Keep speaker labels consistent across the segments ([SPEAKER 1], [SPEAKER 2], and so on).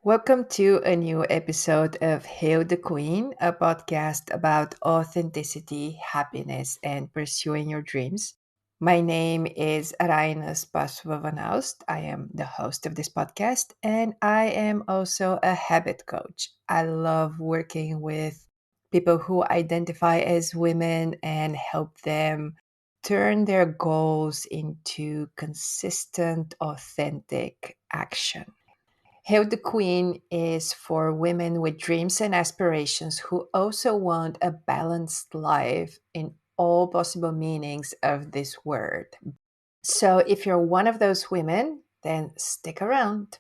[SPEAKER 1] Welcome to a new episode of Hail the Queen, a podcast about authenticity, happiness, and pursuing your dreams. My name is Arainas Pasvavanaust. I am the host of this podcast, and I am also a habit coach. I love working with people who identify as women and help them turn their goals into consistent, authentic action. Hail the Queen is for women with dreams and aspirations who also want a balanced life in all possible meanings of this word. So, if you're one of those women, then stick around.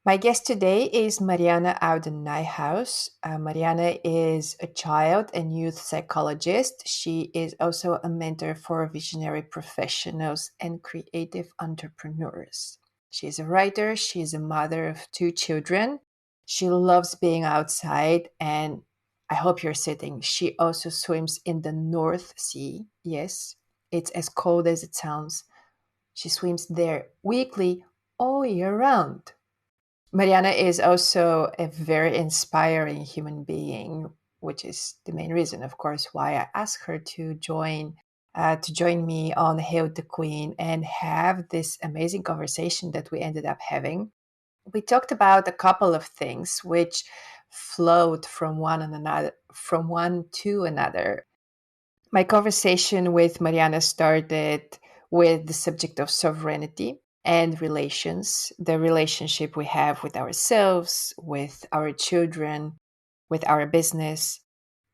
[SPEAKER 1] My guest today is Marianne Oude Nijhuis. Marianne is a child and youth psychologist. She is also a mentor for visionary professionals and creative entrepreneurs. She's a writer, she's a mother of two children. She loves being outside, and I hope you're sitting. She also swims in the North Sea. Yes, it's as cold as it sounds. She swims there weekly all year round. Marianne is also a very inspiring human being, which is the main reason, of course, why I asked her to join me on Hail the Queen and have this amazing conversation that we ended up having. We talked about a couple of things which flowed from one to another. My conversation with Mariana started with the subject of sovereignty and relations, the relationship we have with ourselves, with our children, with our business.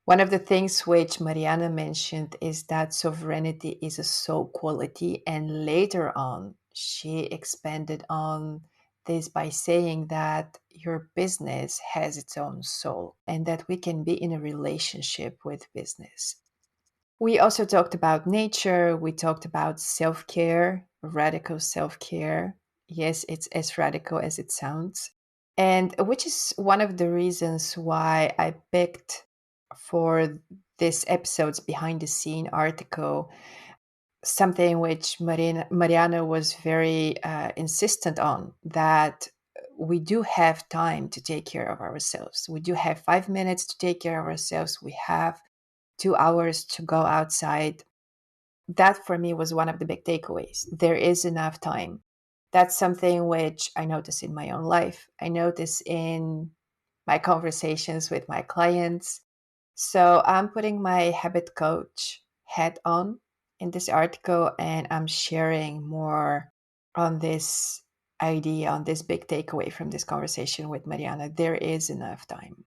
[SPEAKER 1] One of the things which Mariana mentioned is that sovereignty is a soul quality, and later on, she expanded on this by saying that your business has its own soul and that we can be in a relationship with business. We also talked about nature. We talked about self care, radical self care. Yes, it's as radical as it sounds. And which is one of the reasons why I picked for this episode's behind the scene article something which Mariana was very insistent on, that we do have time to take care of ourselves. We do have 5 minutes to take care of ourselves. We have 2 hours to go outside. That for me was one of the big takeaways. There is enough time. That's something which I notice in my own life. I notice in my conversations with my clients. So I'm putting my habit coach hat on in this article, and I'm sharing more on this idea, on this big takeaway from this conversation with Mariana. There is enough time.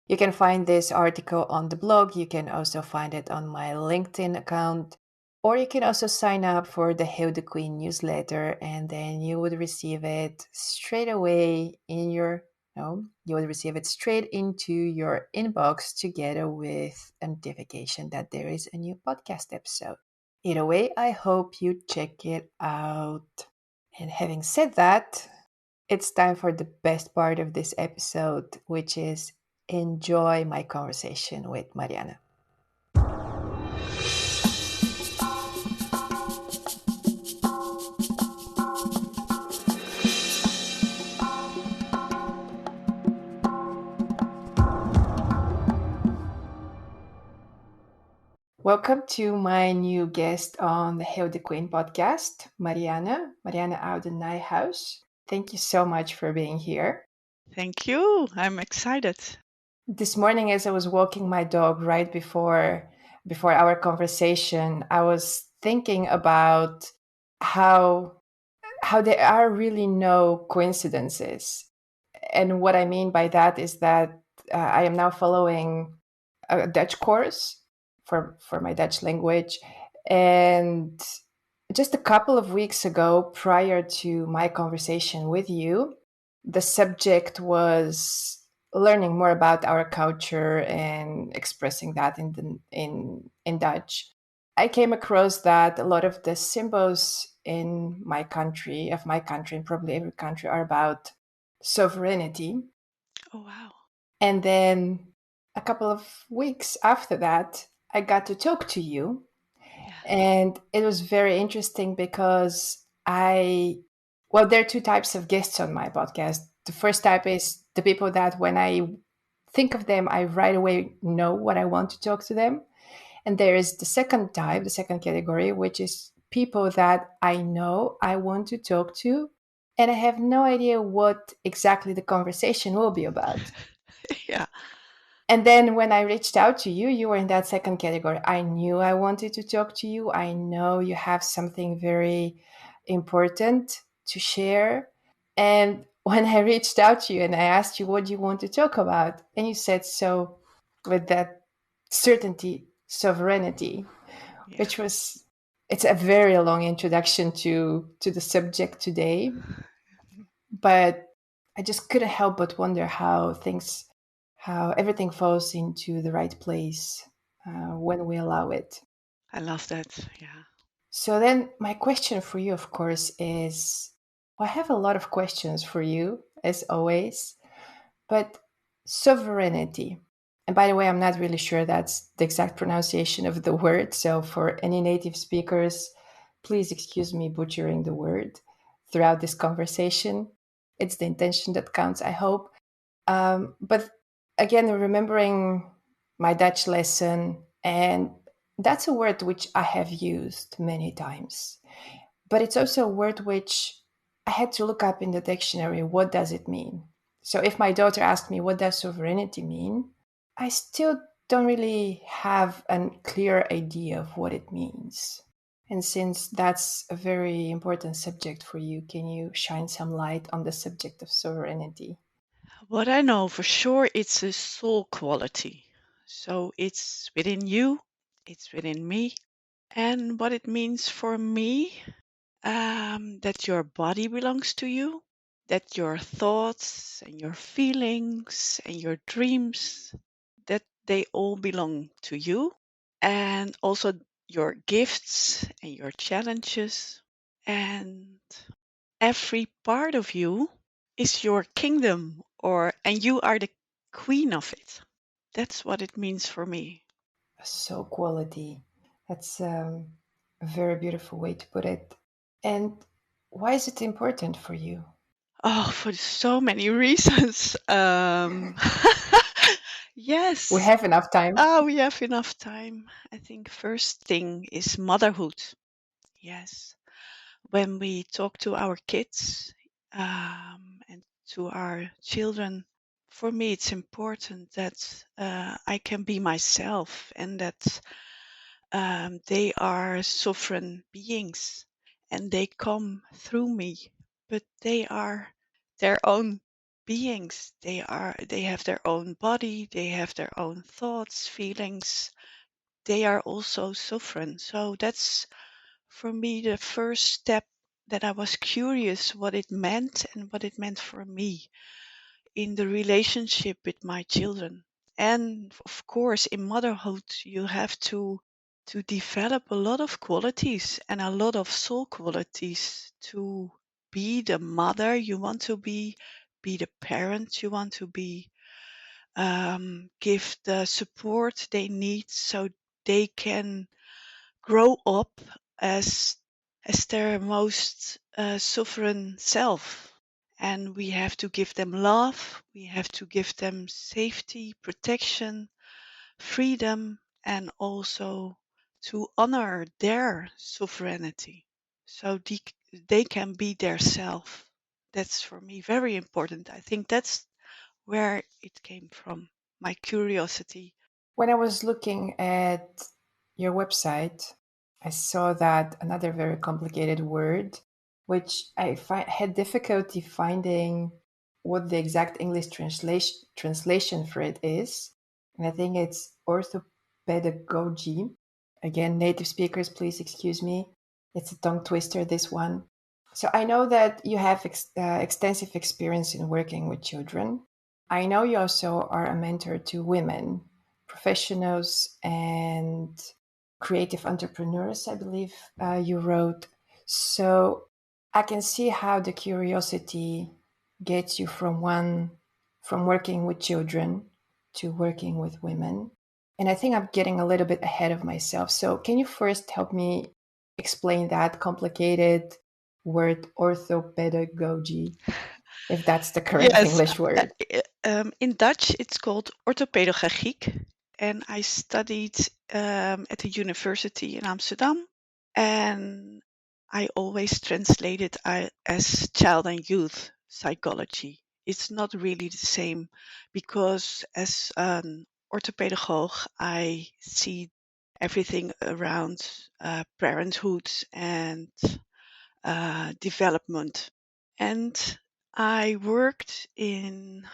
[SPEAKER 1] You can find this article on the blog. You can also find it on my LinkedIn account. Or you can also sign up for the Hail the Queen newsletter, and then you would receive it straight away you would receive it straight into your inbox together with a notification that there is a new podcast episode. Either way, I hope you check it out. And having said that, it's time for the best part of this episode, which is enjoy my conversation with Mariana. Welcome to my new guest on the Hail the Queen podcast, Marianne Oude Nijhuis. Thank you so much for being here.
[SPEAKER 2] Thank you. I'm excited.
[SPEAKER 1] This morning, as I was walking my dog right before our conversation, I was thinking about how there are really no coincidences. And what I mean by that is that I am now following a Dutch course for my Dutch language. And just a couple of weeks ago, prior to my conversation with you, the subject was learning more about our culture and expressing that in Dutch. I came across that a lot of the symbols in my country, and probably every country, are about sovereignty.
[SPEAKER 2] Oh, wow.
[SPEAKER 1] And then a couple of weeks after that, I got to talk to you.
[SPEAKER 2] Yeah.
[SPEAKER 1] And it was very interesting because there are two types of guests on my podcast. The first type is the people that when I think of them, I right away know what I want to talk to them. And there is the second type, the second category, which is people that I know I want to talk to, and I have no idea what exactly the conversation will be about.
[SPEAKER 2] Yeah.
[SPEAKER 1] And then when I reached out to you, you were in that second category. I knew I wanted to talk to you. I know you have something very important to share. And when I reached out to you and I asked you what you want to talk about, and you said so with that certainty, sovereignty,
[SPEAKER 2] Yeah.
[SPEAKER 1] which was it's a very long introduction to the subject today, but I just couldn't help but wonder how everything falls into the right place when we allow it.
[SPEAKER 2] I love that. Yeah.
[SPEAKER 1] So then, my question for you, of course, is well, I have a lot of questions for you, as always, but sovereignty. And by the way, I'm not really sure that's the exact pronunciation of the word. So, for any native speakers, please excuse me butchering the word throughout this conversation. It's the intention that counts, I hope. But again, remembering my Dutch lesson, and that's a word which I have used many times, but it's also a word which I had to look up in the dictionary. What does it mean? So if my daughter asked me, what does sovereignty mean? I still don't really have a clear idea of what it means. And since that's a very important subject for you, can you shine some light on the subject of sovereignty?
[SPEAKER 2] What I know for sure, it's a soul quality. So it's within you, it's within me. And what it means for me, that your body belongs to you, that your thoughts and your feelings and your dreams, that they all belong to you, and also your gifts and your challenges, and every part of you is your kingdom, or and you are the queen of it. That's what it means for me.
[SPEAKER 1] Soul quality. That's a very beautiful way to put it. And why is it important for you?
[SPEAKER 2] Oh, for so many reasons.
[SPEAKER 1] We
[SPEAKER 2] Yes.
[SPEAKER 1] have enough time.
[SPEAKER 2] We have enough time. I think first thing is motherhood. Yes. When we talk to our kids, and to our children, for me it's important that I can be myself, and that they are sovereign beings and they come through me, but they are their own beings. They have their own body, they have their own thoughts, feelings. They are also sovereign. So that's for me the first step, that I was curious what it meant and what it meant for me in the relationship with my children. And of course, in motherhood, you have to develop a lot of qualities and a lot of soul qualities to be the mother you want to be the parent you want to be, give the support they need so they can grow up as their most sovereign self. And we have to give them love, we have to give them safety, protection, freedom, and also to honor their sovereignty, so they can be their self. That's for me very important. I think that's where it came from, my curiosity.
[SPEAKER 1] When I was looking at your website, I saw that another very complicated word, which had difficulty finding what the exact English translation for it is. And I think it's orthopedagogy. Again, native speakers, please excuse me. It's a tongue twister, this one. So I know that you have extensive experience in working with children. I know you also are a mentor to women, professionals, and creative entrepreneurs, I believe you wrote. So I can see how the curiosity gets you from working with children to working with women. And I think I'm getting a little bit ahead of myself. So can you first help me explain that complicated word orthopedagogy? if that's the correct
[SPEAKER 2] Yes,
[SPEAKER 1] English word.
[SPEAKER 2] in Dutch it's called orthopedagogiek, and I studied at the university in Amsterdam, and I always translated as child and youth psychology. It's not really the same because as an orthopedagogue, I see everything around parenthood and development. And I worked in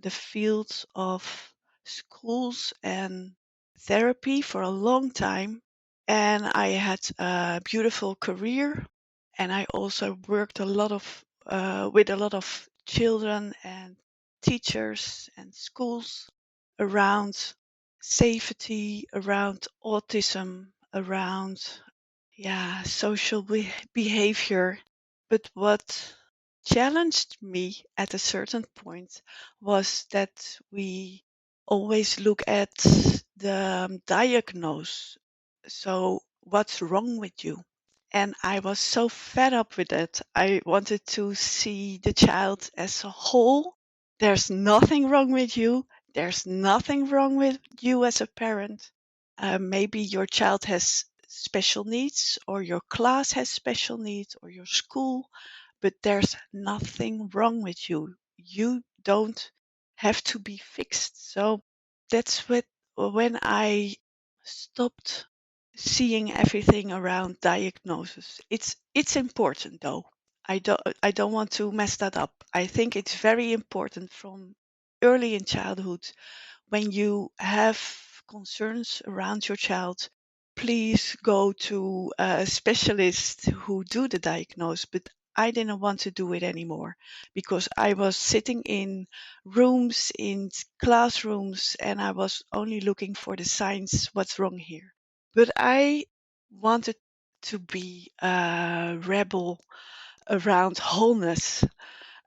[SPEAKER 2] the fields of schools and therapy for a long time. And I had a beautiful career. And I also worked a lot of with a lot of children and teachers and schools around safety, around autism, around social behavior. But what challenged me at a certain point was that we always look at the diagnose. So, what's wrong with you? And I was so fed up with it. I wanted to see the child as a whole. There's nothing wrong with you. There's nothing wrong with you as a parent. Maybe your child has special needs, or your class has special needs, or your school, but there's nothing wrong with you. You don't have to be fixed. So that's when I stopped seeing everything around diagnosis. It's important though. I don't want to mess that up. I think it's very important from early in childhood when you have concerns around your child, please go to a specialist who do the diagnose. But I didn't want to do it anymore because I was sitting in rooms, in classrooms, and I was only looking for the signs, what's wrong here. But I wanted to be a rebel around wholeness.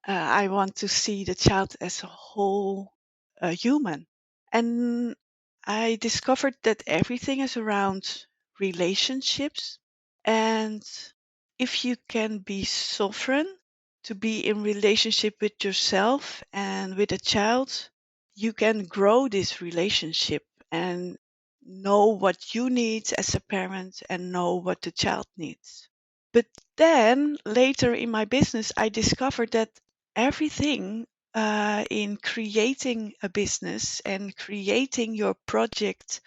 [SPEAKER 2] I want to see the child as a whole human. And I discovered that everything is around relationships. And if you can be sovereign to be in relationship with yourself and with a child, you can grow this relationship and know what you need as a parent and know what the child needs. But then later in my business, I discovered that everything in creating a business and creating your project,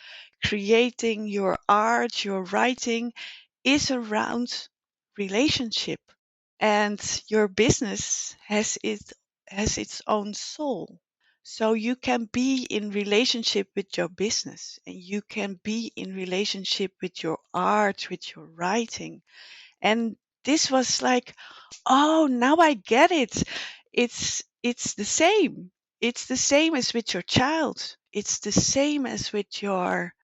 [SPEAKER 2] creating your art, your writing is around relationship. And your business has its own soul. So you can be in relationship with your business and you can be in relationship with your art, with your writing. And this was like, oh, now I get it. It's the same. It's the same as with your child. It's the same as with your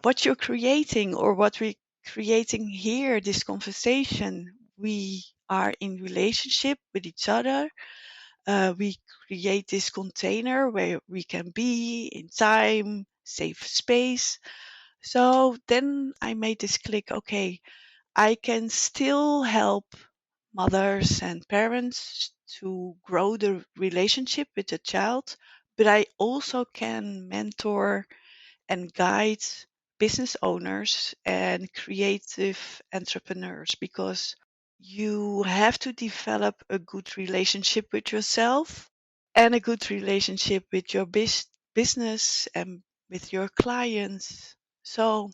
[SPEAKER 2] what you're creating or what we're creating here, this conversation. We are in relationship with each other. We create this container where we can be in time, safe space. So then I made this click, okay, I can still help mothers and parents to grow the relationship with the child, but I also can mentor and guide business owners and creative entrepreneurs because you have to develop a good relationship with yourself and a good relationship with your business and with your clients. So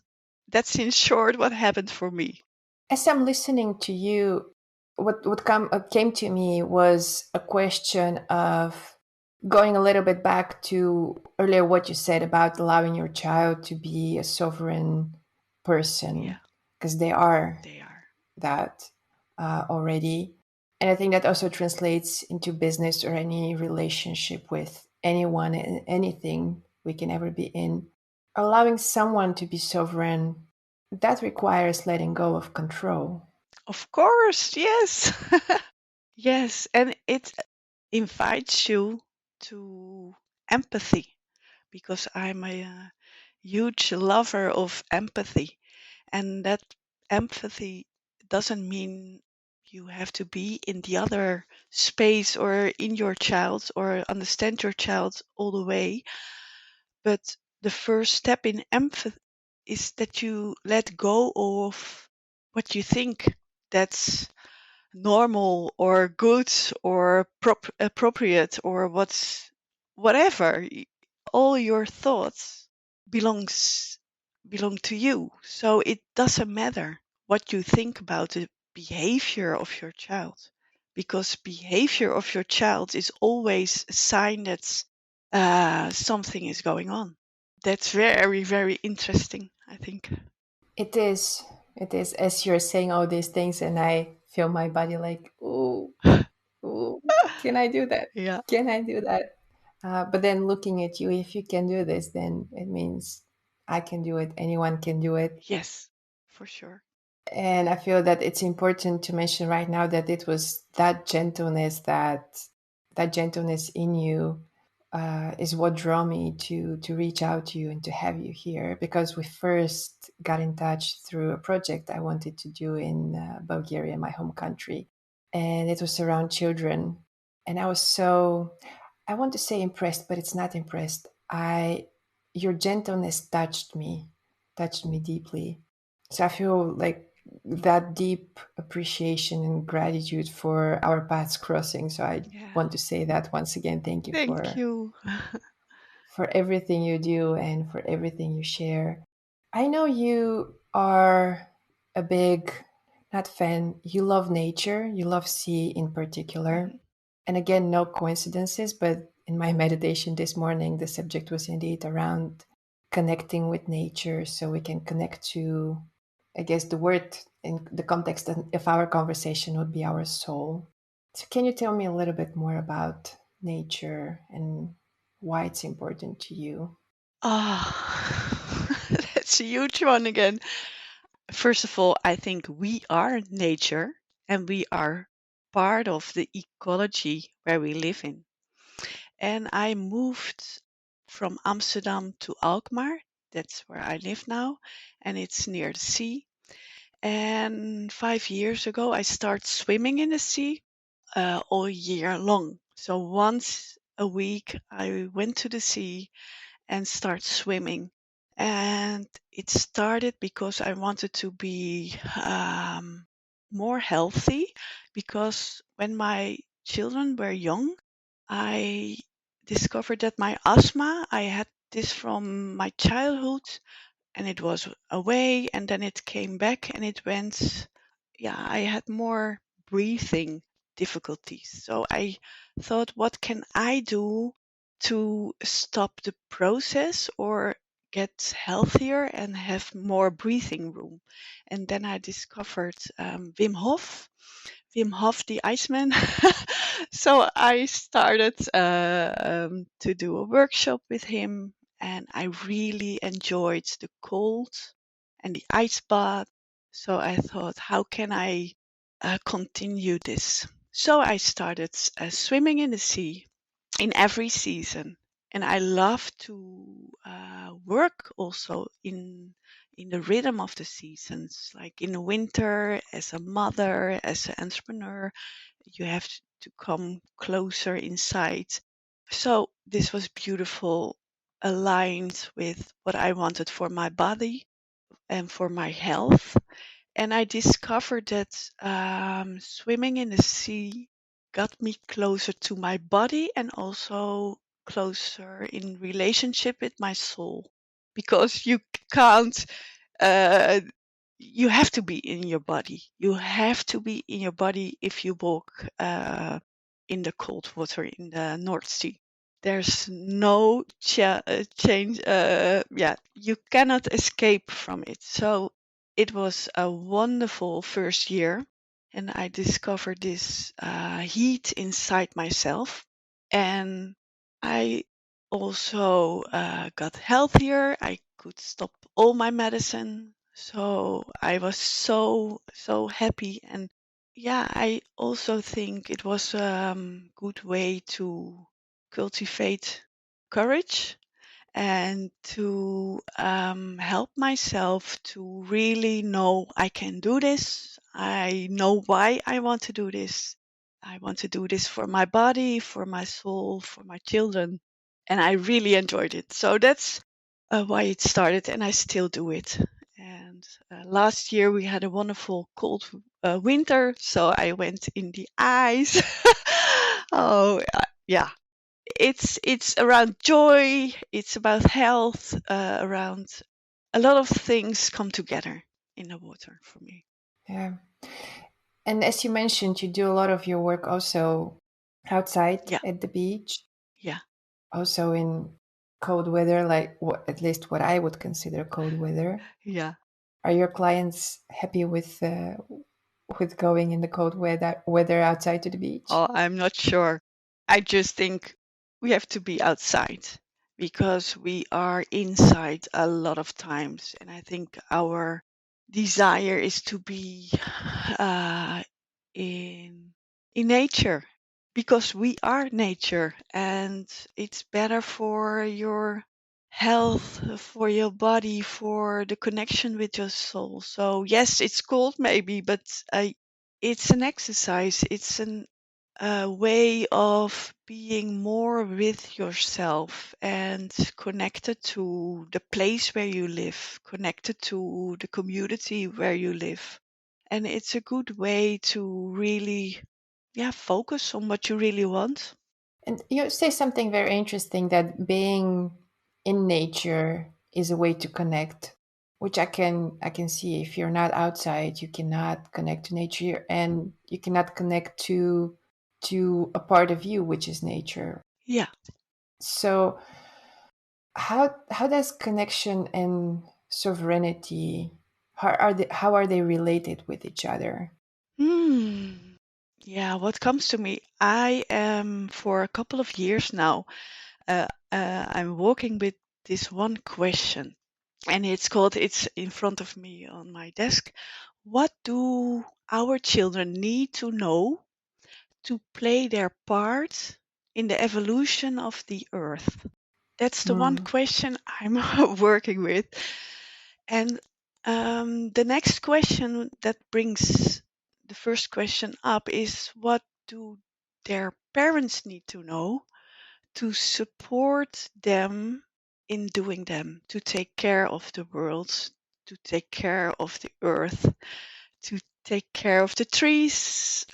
[SPEAKER 2] that's in short what happened for me.
[SPEAKER 1] As I'm listening to you, what came to me was a question of going a little bit back to earlier what you said about allowing your child to be a sovereign
[SPEAKER 2] Yeah,
[SPEAKER 1] person, because they are
[SPEAKER 2] they are.
[SPEAKER 1] that already. And I think that also translates into business or any relationship with anyone and anything we can ever be in. Allowing someone to be sovereign, that requires letting go of control.
[SPEAKER 2] Of course, yes. Yes, and it invites you to empathy because I'm a huge lover of empathy. And that empathy doesn't mean You have to be in the other space or in your child or understand your child all the way. But the first step in empathy is that you let go of what you think that's normal or good or appropriate or whatever. All your thoughts belongs belong to you, so it doesn't matter what you think about the behavior of your child, because behavior of your child is always a sign that something is going on. That's very, very interesting, I think.
[SPEAKER 1] It is. It is. As you're saying all these things, and I feel my body like, ooh, ooh, can I do that?
[SPEAKER 2] Yeah.
[SPEAKER 1] Can I do that? But then looking at you, if you can do this, then it means I can do it. Anyone can do it.
[SPEAKER 2] Yes, for sure.
[SPEAKER 1] And I feel that it's important to mention right now that it was that gentleness in you is what drew me to reach out to you and to have you here, because we first got in touch through a project I wanted to do in Bulgaria, my home country, and it was around children. And I was so, I want to say impressed, but it's not impressed. Your gentleness touched me deeply. So I feel like that deep appreciation and gratitude for our paths crossing. So I
[SPEAKER 2] Yeah.
[SPEAKER 1] want to say that once again. Thank you
[SPEAKER 2] Thank you.
[SPEAKER 1] for everything you do and for everything you share. I know you are a big, not fan, you love nature, you love sea in particular.
[SPEAKER 2] Mhm.
[SPEAKER 1] And again, no coincidences, but in my meditation this morning, the subject was indeed around connecting with nature so we can connect to, I guess, the word in the context of our conversation would be our soul. So, can you tell me a little bit more about nature and why it's important to you?
[SPEAKER 2] Ah, that's a huge one again. First of all, I think we are nature and we are part of the ecology where we live in. And I moved from Amsterdam to Alkmaar. That's where I live now, and it's near the sea. And 5 years ago, I started swimming in the sea all year long. So once a week, I went to the sea and start swimming. And it started because I wanted to be more healthy. Because when my children were young, I discovered that my asthma, I had this from my childhood, and it was away, and then it came back and it went. Yeah, I had more breathing difficulties. So I thought, what can I do to stop the process or get healthier and have more breathing room? And then I discovered Wim Hof, the Iceman. So I started to do a workshop with him, and I really enjoyed the cold and the ice bath. So I thought, how can I continue this? So I started swimming in the sea in every season, and I love to work also in the rhythm of the seasons, like in the winter as a mother, as an entrepreneur. You have to come closer inside. So this was beautiful, aligned with what I wanted for my body and for my health. And I discovered that swimming in the sea got me closer to my body and also closer in relationship with my soul, because you can't uh, you have to be in your body. You have to be in your body if you walk in the cold water in the North Sea. There's no change. Yeah, you cannot escape from it. So it was a wonderful first year, and I discovered this heat inside myself, and I also got healthier. I could stop all my medicine. So I was so happy. And yeah, I also think it was a good way to cultivate courage and to help myself to really know I can do this. I know why I want to do this. I want to do this for my body, for my soul, for my children. And I really enjoyed it. So that's why it started, and I still do it. And last year we had a wonderful cold winter, so I went in the ice. Oh, yeah. It's around joy. It's about health. Around a lot of things come together in the water for me.
[SPEAKER 1] Yeah. And as you mentioned, you do a lot of your work also outside
[SPEAKER 2] Yeah,
[SPEAKER 1] at the beach,
[SPEAKER 2] yeah,
[SPEAKER 1] also in cold weather, like at least what I would consider cold weather.
[SPEAKER 2] yeah.
[SPEAKER 1] Are your clients happy with going in the cold weather outside to the beach?
[SPEAKER 2] Oh, I'm not sure. I just think we have to be outside because we are inside a lot of times. And I think our desire is to be uh, in in nature because we are nature, and it's better for your health, for your body, for the connection with your soul. So yes, it's cold maybe, but it's an exercise. It's a way of being more with yourself and connected to the place where you live, connected to the community where you live. And it's a good way to really, yeah, focus on what you really want.
[SPEAKER 1] And you say something very interesting that being in nature is a way to connect, which I can see. If you're not outside, you cannot connect to nature, and you cannot connect to a part of you, which is nature.
[SPEAKER 2] Yeah.
[SPEAKER 1] So how does connection and sovereignty, how are they related with each other?
[SPEAKER 2] Hmm. Yeah, what comes to me, I am for a couple of years now, I'm working with this one question, and it's in front of me on my desk. What do our children need to know to play their part in the evolution of the earth? That's the one
[SPEAKER 1] Hmm.
[SPEAKER 2] question I'm working with. And the next question that brings the first question up is, what do their parents need to know to support them in doing them, to take care of the world, to take care of the earth, to take care of the trees?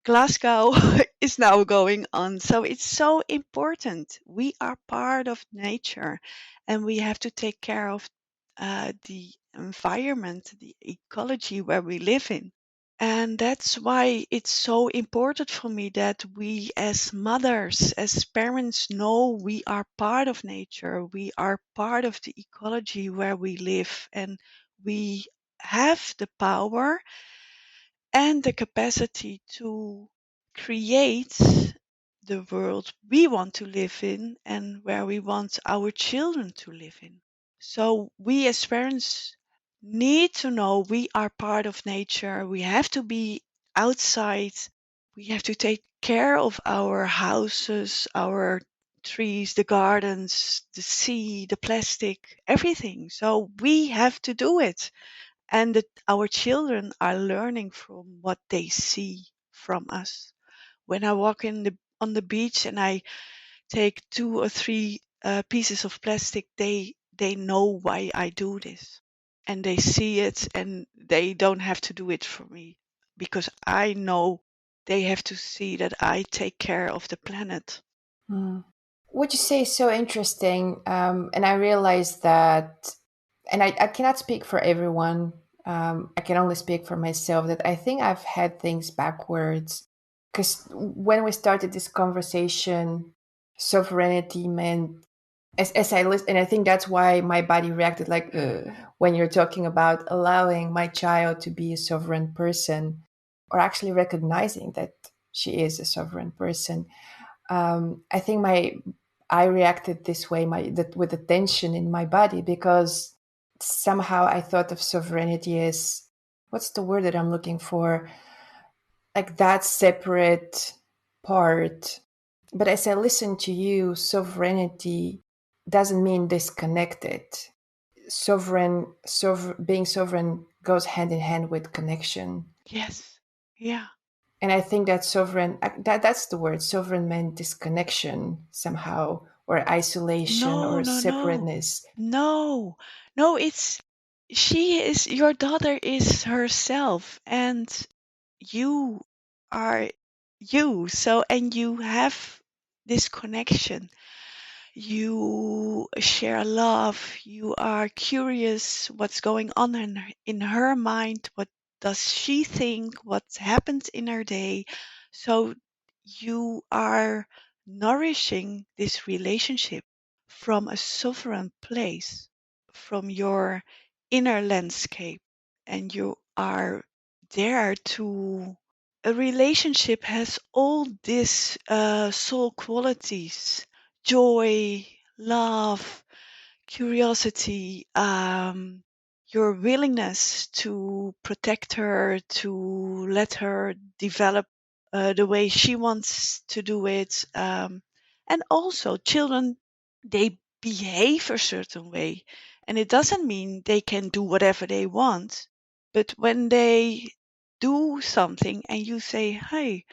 [SPEAKER 2] Glasgow is now going on. So it's so important. We are part of nature, and we have to take care of the environment, the ecology where we live in. And that's why it's so important for me that we, as mothers, as parents, know we are part of nature. We are part of the ecology where we live, and we have the power and the capacity to create the world we want to live in and where we want our children to live in. So we as parents need to know we are part of nature. We have to be outside. We have to take care of our houses, our trees, the gardens, the sea, the plastic, everything. So we have to do it, and that our children are learning from what they see from us. When I walk on the beach and I take 2 or 3 pieces of plastic, they know why I do this, and they see it, and they don't have to do it for me because I know they have to see that I take care of the planet.
[SPEAKER 1] Hmm. What you say is so interesting, and I realize that, and I cannot speak for everyone. I can only speak for myself. That I think I've had things backwards, because when we started this conversation, sovereignty meant, as I listen, and I think that's why my body reacted like, when you're talking about allowing my child to be a sovereign person, or actually recognizing that she is a sovereign person. I think my I reacted this way, with the tension in my body, because somehow I thought of sovereignty as, what's the word that I'm looking for, like that separate part. But as I listen to you, sovereignty doesn't mean disconnected. Being sovereign goes hand in hand with connection.
[SPEAKER 2] Yes. Yeah.
[SPEAKER 1] And I think that that's the word, sovereign meant disconnection somehow, or isolation
[SPEAKER 2] No,
[SPEAKER 1] or
[SPEAKER 2] no, no.
[SPEAKER 1] separateness.
[SPEAKER 2] No. No, it's she is your daughter is herself, and you are you. So, and you have this connection. You share love. You are curious what's going on in her mind. What does she think? What happens in her day? So you are nourishing this relationship from a sovereign place, from your inner landscape, and you are there to. A relationship has all these soul qualities: joy, love, curiosity, your willingness to protect her, to let her develop the way she wants to do it. And also, children, they behave a certain way. And it doesn't mean they can do whatever they want. But when they do something and you say, hey,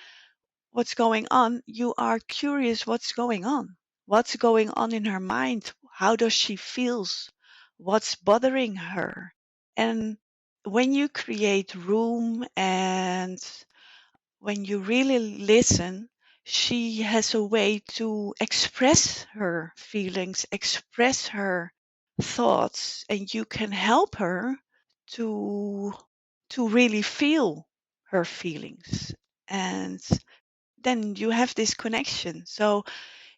[SPEAKER 2] what's going on? You are curious what's going on. What's going on in her mind? How does she feels? What's bothering her? And when you create room and when you really listen, she has a way to express her feelings, express her thoughts, and you can help her to really feel her feelings. And then you have this connection. So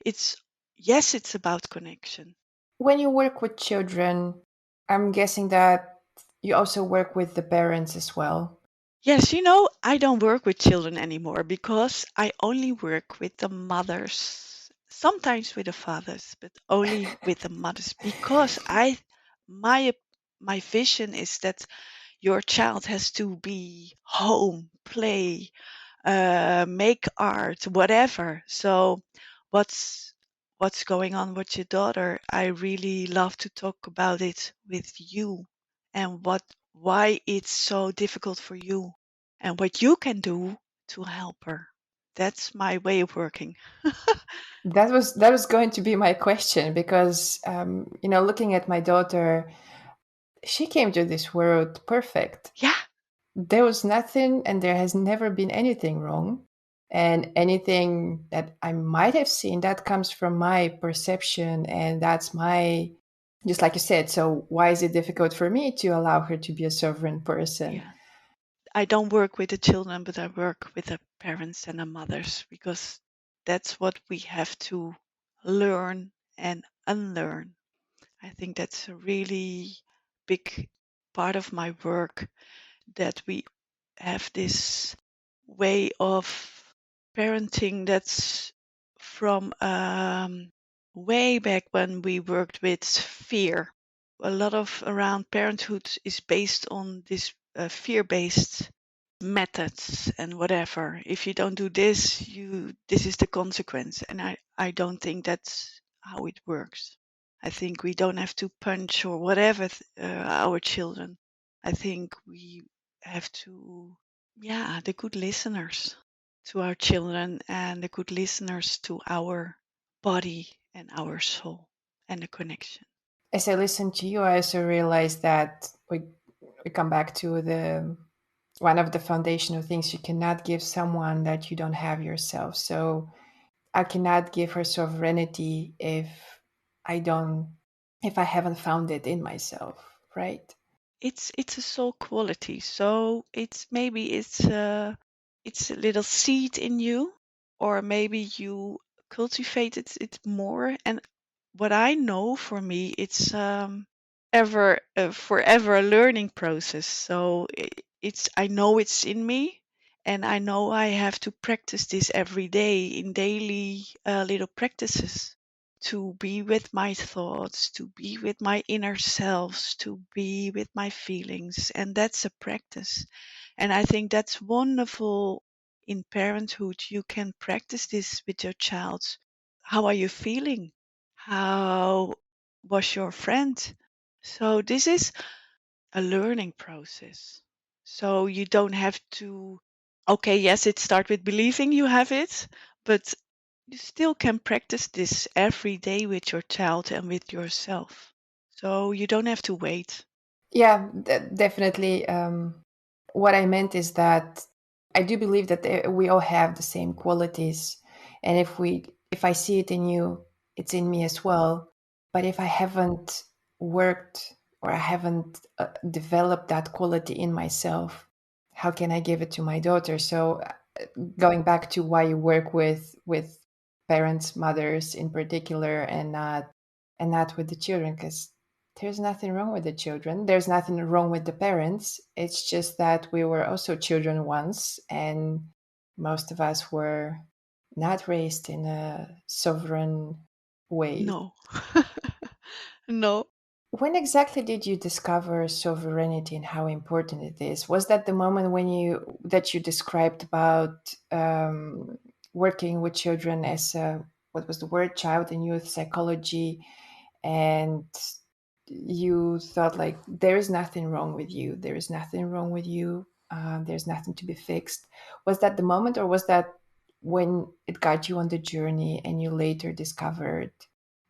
[SPEAKER 2] it's, yes, it's about connection.
[SPEAKER 1] When you work with children, I'm guessing that you also work with the parents as well.
[SPEAKER 2] Yes, I don't work with children anymore because I only work with the mothers, sometimes with the fathers, but only with the mothers because my my vision is that your child has to be home, play, make art, whatever. So what's what's going on with your daughter? I really love to talk about it with you and why it's so difficult for you and what you can do to help her. That's my way of working.
[SPEAKER 1] That was going to be my question because looking at my daughter, she came to this world perfect.
[SPEAKER 2] Yeah,
[SPEAKER 1] There was nothing, and there has never been anything wrong. And anything that I might have seen, that comes from my perception, and that's my, just like you said. So why is it difficult for me to allow her to be a sovereign person?
[SPEAKER 2] yeah. I don't work with the children, but I work with the parents and the mothers because that's what we have to learn and unlearn. I think that's a really big part of my work, that we have this way of parenting that's from way back when we worked with fear. A lot of around parenthood is based on this fear-based methods and whatever. If you don't do this, this is the consequence. And I don't think that's how it works. I think we don't have to punch or whatever our children. I think we have to, yeah, the good listeners to our children and the good listeners to our body and our soul and the connection.
[SPEAKER 1] As I listen to you, I also realize that we come back to the one of the foundational things: you cannot give someone that you don't have yourself. So I cannot give her sovereignty I don't if I haven't found it in myself, right?
[SPEAKER 2] It's a soul quality. So it's maybe it's a little seed in you, or maybe you cultivated it more. And what I know, for me, it's ever forever a learning process. So it's, I know it's in me, and I know I have to practice this every day in daily little practices, to be with my thoughts, to be with my inner selves, to be with my feelings. And that's a practice. And I think that's wonderful in parenthood. You can practice this with your child. How are you feeling? How was your friend? So this is a learning process. So you don't have to, okay, yes, it starts with believing you have it, but you still can practice this every day with your child and with yourself. So you don't have to wait.
[SPEAKER 1] Yeah, definitely. What I meant is that I do believe that we all have the same qualities, and if I see it in you, it's in me as well. But if I haven't worked or I haven't developed that quality in myself, how can I give it to my daughter? So, going back to why you work with parents, mothers in particular, and not with the children, because there's nothing wrong with the children. There's nothing wrong with the parents. It's just that we were also children once, and most of us were not raised in a sovereign way.
[SPEAKER 2] No. No.
[SPEAKER 1] When exactly did you discover sovereignty and how important it is? Was that the moment when you described about working with children as a, what was the word, child and youth psychology, and you thought like there is nothing wrong with you, there is nothing wrong with you, there's nothing to be fixed? Was that the moment, or was that when it got you on the journey and you later discovered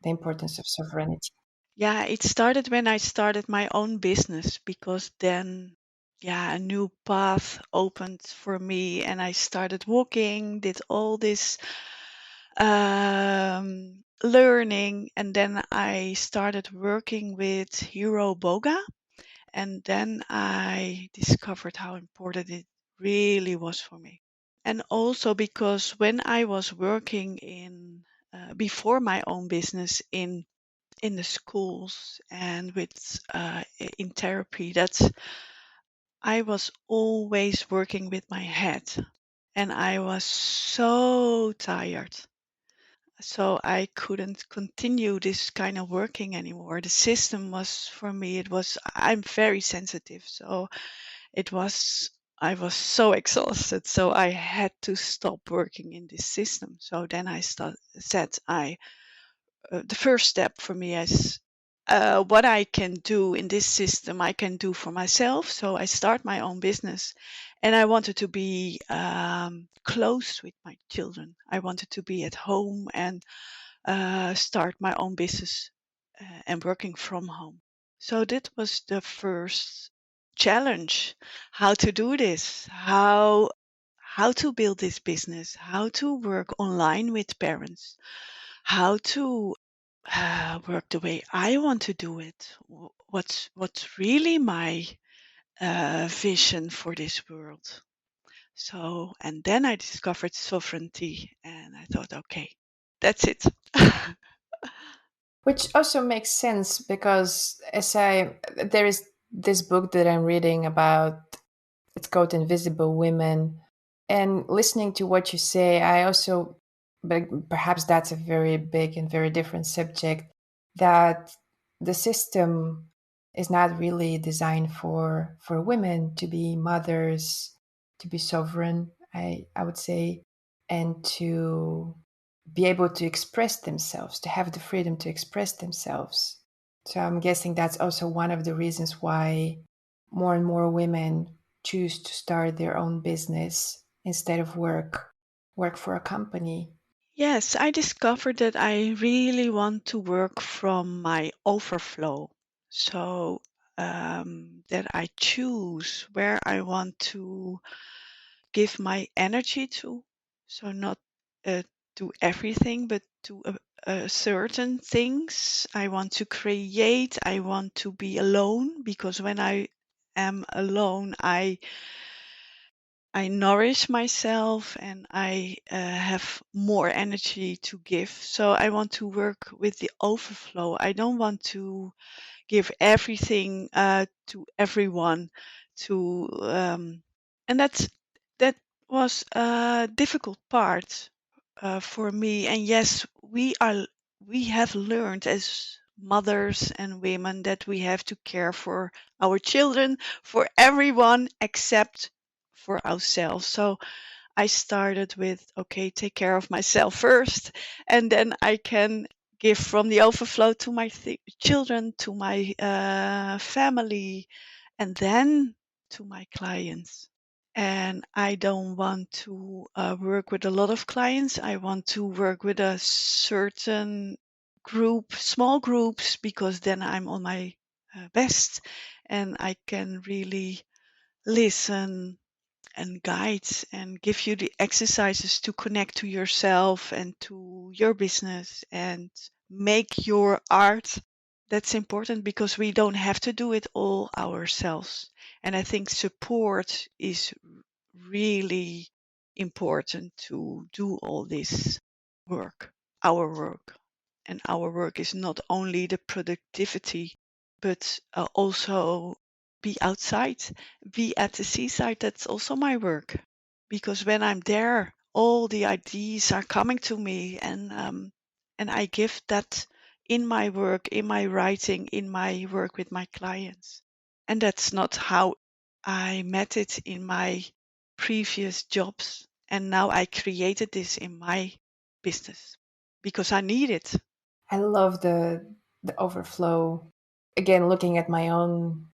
[SPEAKER 1] the importance of sovereignty?
[SPEAKER 2] Yeah, it started when I started my own business because then, yeah, a new path opened for me and I started walking, did all this learning, and then I started working with Hero Boga. And then I discovered how important it really was for me. And also because when I was working in, before my own business in the schools and with in therapy, that's I was always working with my head and I was so tired, so I couldn't continue this kind of working anymore. The system was, for me, it was, I'm very sensitive, so it was, I was so exhausted, so I had to stop working in this system. So then said I the first step for me is, what I can do in this system, I can do for myself. So I start my own business, and I wanted to be close with my children. I wanted to be at home and start my own business and working from home. So that was the first challenge: how to do this, how to build this business, how to work online with parents, how to work the way I want to do it. What's really my vision for this world? So, and then I discovered sovereignty, and I thought, okay, that's it.
[SPEAKER 1] Which also makes sense because there is this book that I'm reading about, it's called Invisible Women. And listening to what you say, I also, but perhaps that's a very big and very different subject, that the system is not really designed for women to be mothers, to be sovereign, I would say, and to be able to express themselves, to have the freedom to express themselves. So I'm guessing that's also one of the reasons why more and more women choose to start their own business instead of work for a company.
[SPEAKER 2] Yes, I discovered that I really want to work from my overflow. So that I choose where I want to give my energy to. So not do everything, but do certain things. I want to create. I want to be alone because when I am alone, I nourish myself and I have more energy to give. So I want to work with the overflow. I don't want to give everything to everyone. To and that was a difficult part for me. And yes, we have learned as mothers and women that we have to care for our children, for everyone except for ourselves. So I started with, okay, take care of myself first, and then I can give from the overflow to my children, to my family, and then to my clients. And I don't want to work with a lot of clients. I want to work with a certain group, small groups, because then I'm on my best and I can really listen and guide and give you the exercises to connect to yourself and to your business and make your art. That's important because we don't have to do it all ourselves. And I think support is really important to do all this work, our work. And our work is not only the productivity, but also be outside, be at the seaside. That's also my work. Because when I'm there, all the ideas are coming to me, and I give that in my work, in my writing, in my work with my clients. And that's not how I met it in my previous jobs. And now I created this in my business because I need it.
[SPEAKER 1] I love the overflow. Again, looking at my own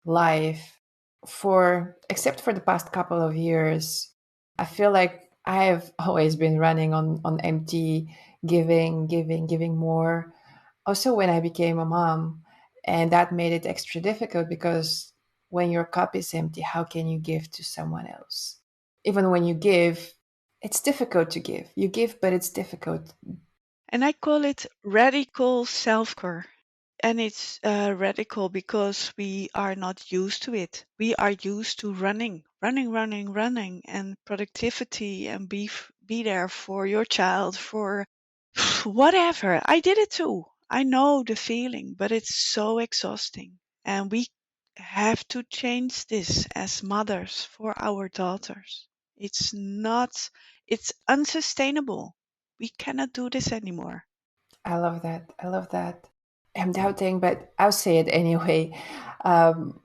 [SPEAKER 1] life, for except for the past couple of years, I feel like I have always been running on empty, giving more. Also, when I became a mom, and that made it extra difficult because when your cup is empty, how can you give to someone else? Even when you give, it's difficult to give. You give, but it's difficult.
[SPEAKER 2] And I call it radical self care. And it's radical because we are not used to it. We are used to running, and productivity and be there for your child, for whatever. I did it too. I know the feeling, but it's so exhausting. And we have to change this as mothers for our daughters. It's not, it's unsustainable. We cannot do this anymore.
[SPEAKER 1] I love that. I love that. I'm doubting, but I'll say it anyway. Um,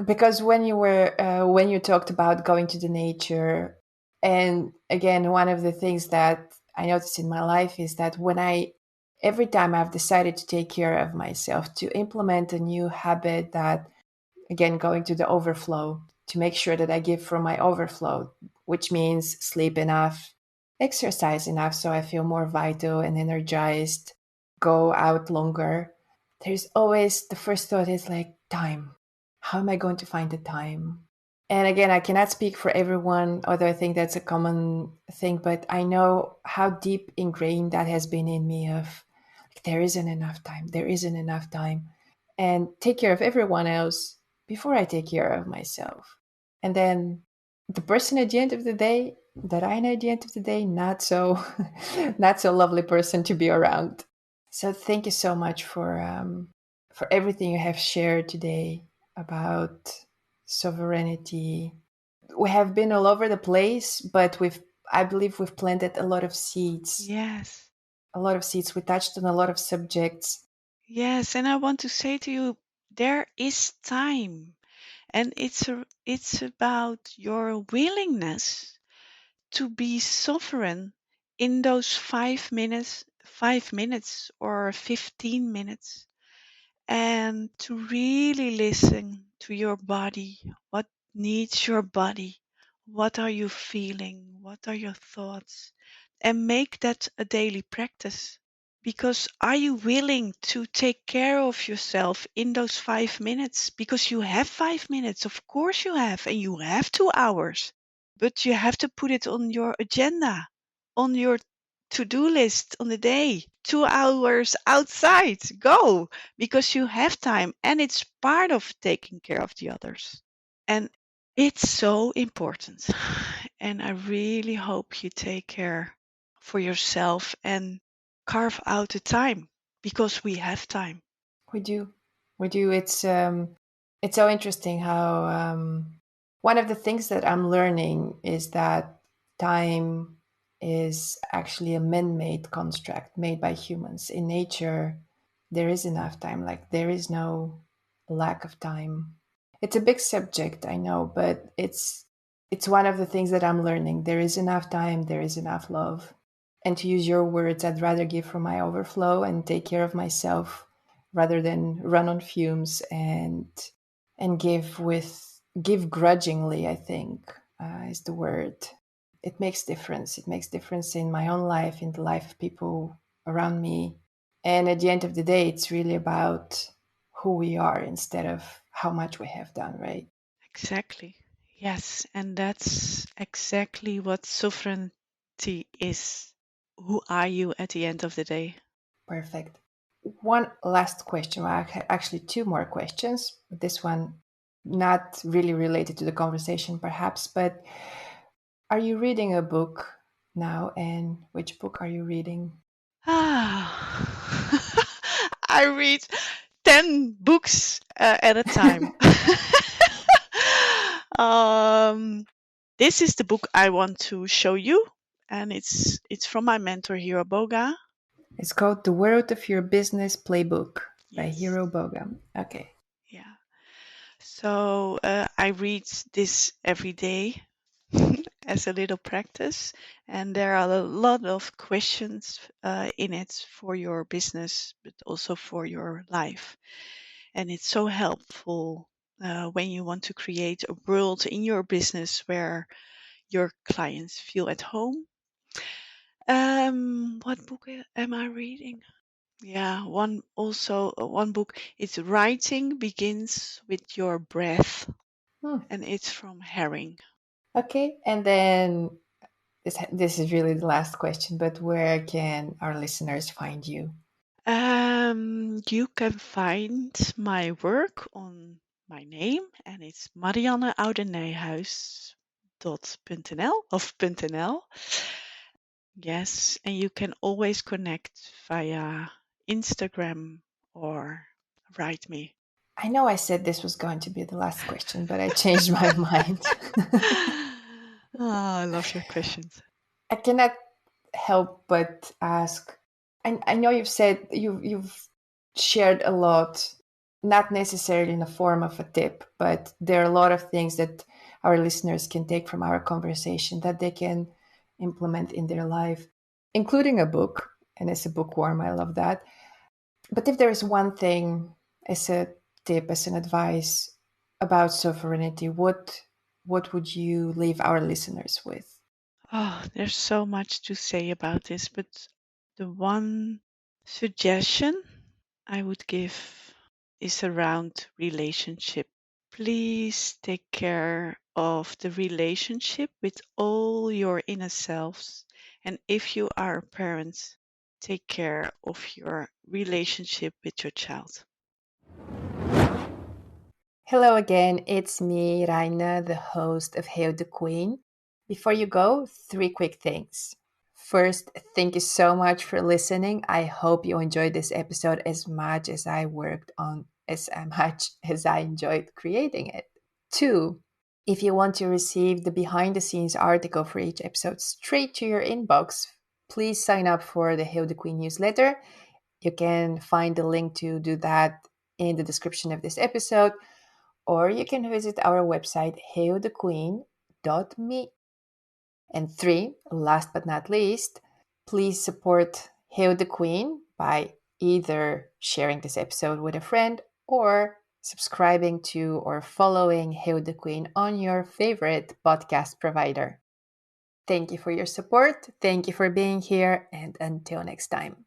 [SPEAKER 1] because when you talked about going to the nature, and again, one of the things that I noticed in my life is that every time I've decided to take care of myself, to implement a new habit that, again, going to the overflow, to make sure that I give from my overflow, which means sleep enough, exercise enough so I feel more vital and energized, go out longer. There's always the first thought is like, time. How am I going to find the time? And again, I cannot speak for everyone, although I think that's a common thing, but I know how deep ingrained that has been in me of like, there isn't enough time, there isn't enough time. And take care of everyone else before I take care of myself. And then the person at the end of the day, that I know at the end of the day, not so not so lovely person to be around. So thank you so much for everything you have shared today about sovereignty. We have been all over the place, but I believe we've planted a lot of seeds.
[SPEAKER 2] Yes.
[SPEAKER 1] A lot of seeds. We touched on a lot of subjects.
[SPEAKER 2] Yes, and I want to say to you, there is time, and it's about your willingness to be sovereign in those 5 minutes or 15 minutes, and to really listen to your body. What needs your body? What are you feeling? What are your thoughts? And make that a daily practice. Because are you willing to take care of yourself in those 5 minutes? Because you have 5 minutes, of course you have, and you have 2 hours. But you have to put it on your agenda, on your to do list on the day. 2 hours outside, go, because you have time and it's part of taking care of the others. And it's so important. And I really hope you take care for yourself and carve out the time because we have time.
[SPEAKER 1] We do. We do. It's so interesting how one of the things that I'm learning is that time is actually a man-made construct made by humans. In nature, there is enough time. Like there is no lack of time. It's a big subject, I know, but it's one of the things that I'm learning. There is enough time, there is enough love. And to use your words, I'd rather give from my overflow and take care of myself rather than run on fumes and give grudgingly, I think, is the word. It makes difference. It makes difference in my own life, in the life of people around me. And at the end of the day, it's really about who we are instead of how much we have done, right?
[SPEAKER 2] Exactly. Yes, and that's exactly what sovereignty is. Who are you at the end of the day?
[SPEAKER 1] Perfect. One last question. Well, actually, two more questions. This one not really related to the conversation, perhaps, but are you reading a book now? And which book are you reading?
[SPEAKER 2] Ah, I read 10 books at a time. um, this is the book I want to show you, and it's from my mentor Hiro Boga.
[SPEAKER 1] It's called The World of Your Business Playbook by
[SPEAKER 2] Yes,
[SPEAKER 1] Hiro Boga. Okay.
[SPEAKER 2] yeah. So I read this every day as a little practice, and there are a lot of questions in it for your business, but also for your life. And it's so helpful when you want to create a world in your business where your clients feel at home. What book am I reading? Yeah, one book. It's Writing Begins with Your Breath,
[SPEAKER 1] Hmm.
[SPEAKER 2] and it's from Herring.
[SPEAKER 1] Okay. And then this is really the last question, but where can our listeners find you?
[SPEAKER 2] You can find my work on my name, and it's Marianne Oude Nijhuis .nl of .nl. Yes, and you can always connect via Instagram or write me.
[SPEAKER 1] I know I said this was going to be the last question, but I changed my mind.
[SPEAKER 2] Ah, I love your questions.
[SPEAKER 1] I cannot help but ask. I know you've said you've shared a lot, not necessarily in the form of a tip, but there are a lot of things that our listeners can take from our conversation that they can implement in their life, including a book. And as a bookworm, I love that. But if there is one thing as a tip, as an advice about sovereignty, what would you leave our listeners with?
[SPEAKER 2] Oh, there's so much to say about this, but the one suggestion I would give is around relationship. Please take care of the relationship with all your inner selves. And if you are a parent, take care of your relationship with your child.
[SPEAKER 1] Hello again, it's me, Raina, the host of Hail the Queen. Before you go, three quick things. First, thank you so much for listening. I hope you enjoyed this episode as much as I worked on, as much as I enjoyed creating it. Two, if you want to receive the behind the scenes article for each episode straight to your inbox, please sign up for the Hail the Queen newsletter. You can find the link to do that in the description of this episode, or you can visit our website, hailthequeen.me. And three, last but not least, please support Hail the Queen by either sharing this episode with a friend or subscribing to or following Hail the Queen on your favorite podcast provider. Thank you for your support. Thank you for being here. And until next time.